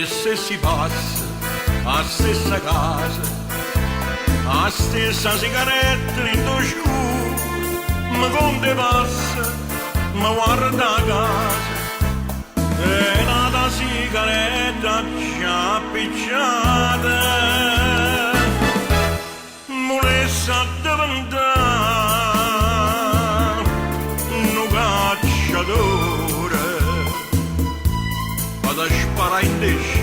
E se si passa a stessa casa, a stessa sigaretta in tuo scuro, ma con te passa, ma guarda a casa, e la sigaretta già appicciata, molessa diventare un cacciatore, vado a sparare in te cielo.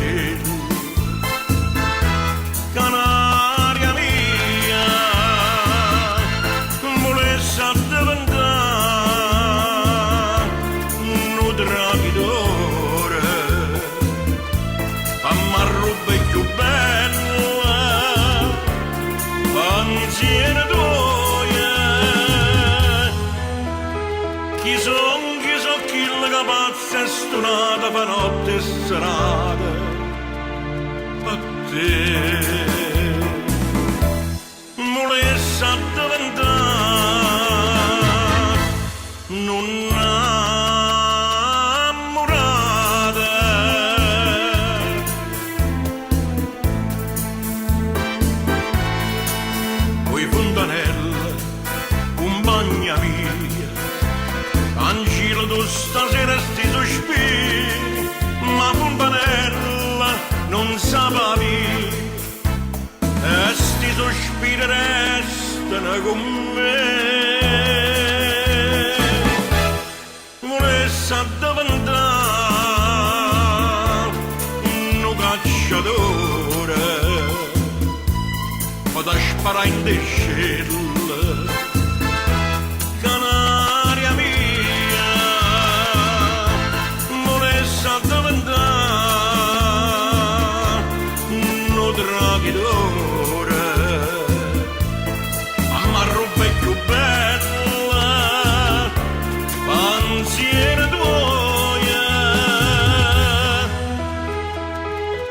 Canaria mia, volesse diventare un traditore, ammarrubbe più bella, pensiero tuoia, chi so chi la capazza è stonata per notte e serata. Volesse diventare un'ammurata, coi fontanella, compagna mia, Angelo tu stasera sti sospiri, ma fontanella non sapevi, e sti sospiri restano con me. Volesse diventare un cacciatore, vado a sparare in te cielo. Canaria mia, volesse diventare traditore, ammarrubbe più bella, pensiero tuoia,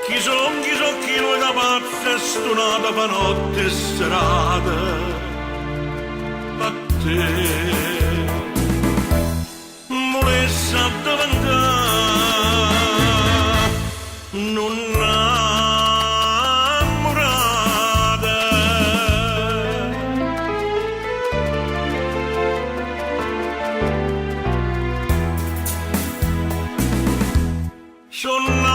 chi lo capazza è stonata per notte e serata, a te volesse diventare non sono